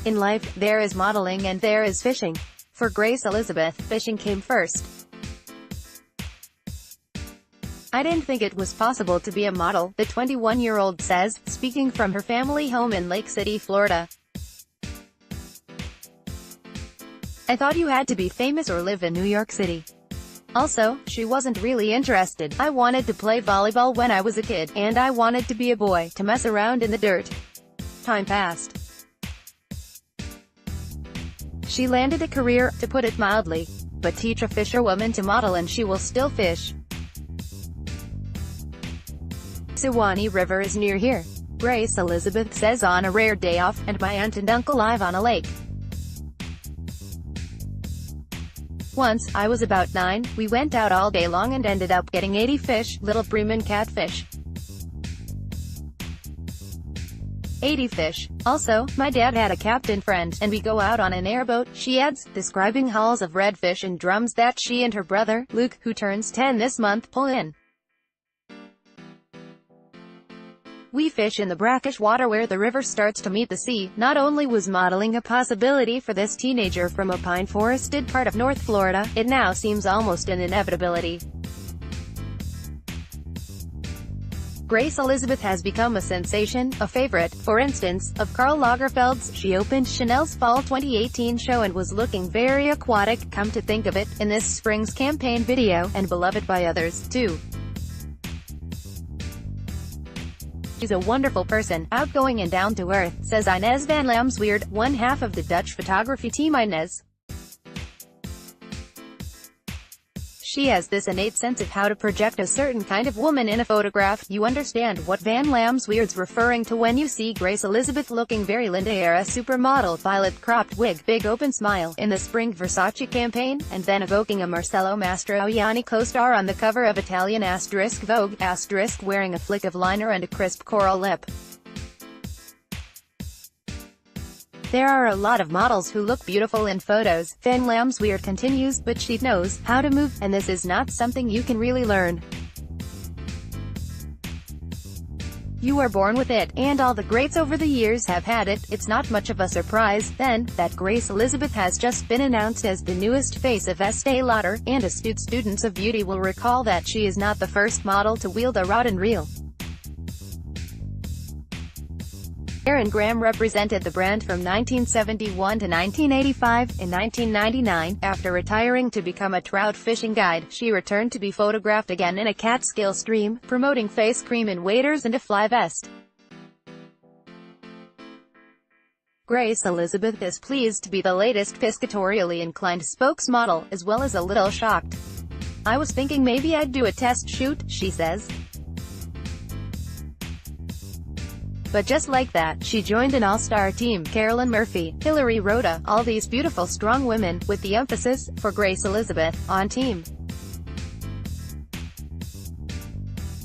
In life, there is modeling and there is fishing. For Grace Elizabeth, fishing came first. I didn't think it was possible to be a model, the 21-year-old says, speaking from her family home in Lake City, Florida. I thought you had to be famous or live in New York City. Also, she wasn't really interested. I wanted to play volleyball when I was a kid, and I wanted to be a boy, to mess around in the dirt. Time passed. She landed a career, to put it mildly. But teach a fisherwoman to model and she will still fish. Suwannee River is near here, Grace Elizabeth says on a rare day off, and my aunt and uncle live on a lake. Once, I was about 9, we went out all day long and ended up getting 80 fish, little Bremen catfish. 80 fish. Also, my dad had a captain friend, and we go out on an airboat, she adds, describing hauls of redfish and drums that she and her brother, Luke, who turns 10 this month, pull in. We fish in the brackish water where the river starts to meet the sea. Not only was modeling a possibility for this teenager from a pine-forested part of North Florida, it now seems almost an inevitability. Grace Elizabeth has become a sensation, a favorite, for instance, of Karl Lagerfeld's. She opened Chanel's Fall 2018 show and was looking very aquatic, come to think of it, in this spring's campaign video, and beloved by others, too. She's a wonderful person, outgoing and down-to-earth, says Inez van Lamsweerd, one half of the Dutch photography team Inez. She has this innate sense of how to project a certain kind of woman in a photograph. You understand what Van Lamsweerd's referring to when you see Grace Elizabeth looking very Linda-era supermodel, violet cropped wig, big open smile, in the spring Versace campaign, and then evoking a Marcello Mastroianni co-star on the cover of Italian Vogue, wearing a flick of liner and a crisp coral lip. There are a lot of models who look beautiful in photos, Van Lamsweerd continues, but she knows how to move, and this is not something you can really learn. You are born with it, and all the greats over the years have had it. It's not much of a surprise, then, that Grace Elizabeth has just been announced as the newest face of Estée Lauder, and astute students of beauty will recall that she is not the first model to wield a rod and reel. Aaron Graham represented the brand from 1971 to 1985. In 1999, after retiring to become a trout fishing guide, she returned to be photographed again in a Catskill stream, promoting face cream and waders and a fly vest. Grace Elizabeth is pleased to be the latest piscatorially inclined spokesmodel, as well as a little shocked. I was thinking maybe I'd do a test shoot, she says. But just like that, she joined an all-star team, Carolyn Murphy, Hillary Rhoda, all these beautiful strong women, with the emphasis, for Grace Elizabeth, on team.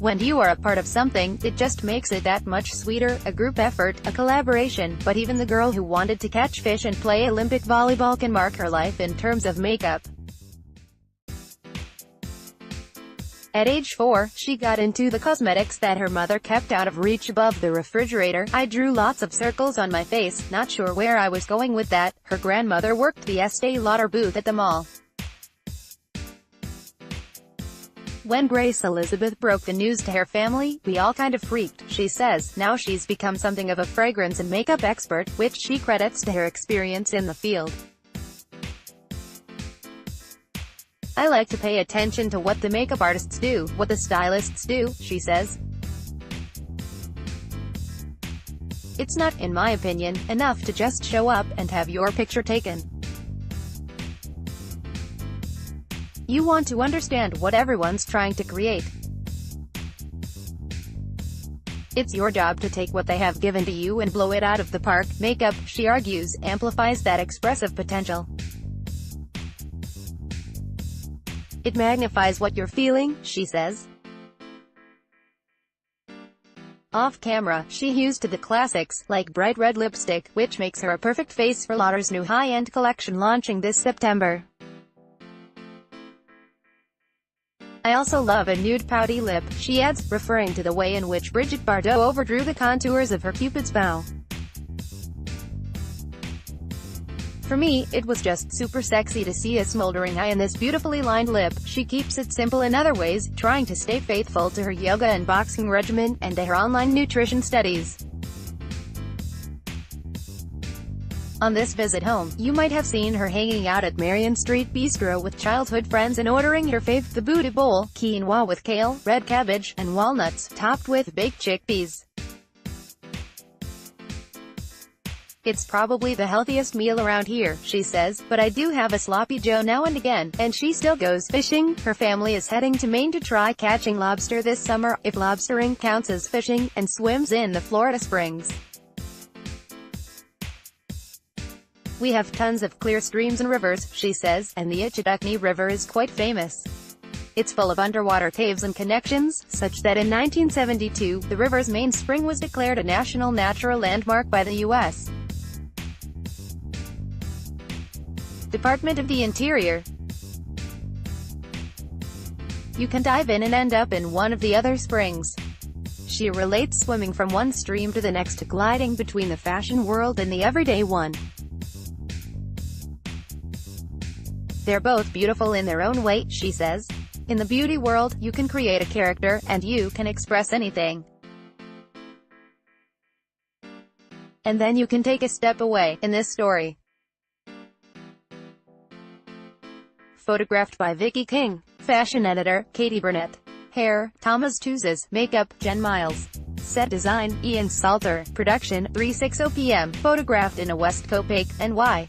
When you are a part of something, it just makes it that much sweeter, a group effort, a collaboration. But even the girl who wanted to catch fish and play Olympic volleyball can mark her life in terms of makeup. At age 4, she got into the cosmetics that her mother kept out of reach above the refrigerator. I drew lots of circles on my face, not sure where I was going with that. Her grandmother worked the Estée Lauder booth at the mall. When Grace Elizabeth broke the news to her family, we all kind of freaked, she says. Now she's become something of a fragrance and makeup expert, which she credits to her experience in the field. I like to pay attention to what the makeup artists do, what the stylists do, she says. It's not, in my opinion, enough to just show up and have your picture taken. You want to understand what everyone's trying to create. It's your job to take what they have given to you and blow it out of the park. Makeup, she argues, amplifies that expressive potential. It magnifies what you're feeling, she says. Off-camera, she used to the classics, like bright red lipstick, which makes her a perfect face for Lauder's new high-end collection launching this September. I also love a nude pouty lip, she adds, referring to the way in which Brigitte Bardot overdrew the contours of her Cupid's bow. For me, it was just super sexy to see a smoldering eye and this beautifully lined lip. She keeps it simple in other ways, trying to stay faithful to her yoga and boxing regimen, and to her online nutrition studies. On this visit home, you might have seen her hanging out at Marion Street Bistro with childhood friends and ordering her fave, the booty bowl, quinoa with kale, red cabbage, and walnuts, topped with baked chickpeas. It's probably the healthiest meal around here, she says, but I do have a sloppy joe now and again, and she still goes fishing. Her family is heading to Maine to try catching lobster this summer, if lobstering counts as fishing, and swims in the Florida Springs. We have tons of clear streams and rivers, she says, and the Ichidukni River is quite famous. It's full of underwater caves and connections, such that in 1972, the river's main spring was declared a National Natural Landmark by the U.S. Department of the Interior. You can dive in and end up in one of the other springs. She relates swimming from one stream to the next to gliding between the fashion world and the everyday one. They're both beautiful in their own way, she says. In the beauty world, you can create a character, and you can express anything. And then you can take a step away, in this story. Photographed by Vicky King. Fashion editor, Katie Burnett. Hair, Thomas Tuzes. Makeup, Jen Miles. Set design, Ian Salter. Production, 3:60 p.m. Photographed in a West Copake, NY.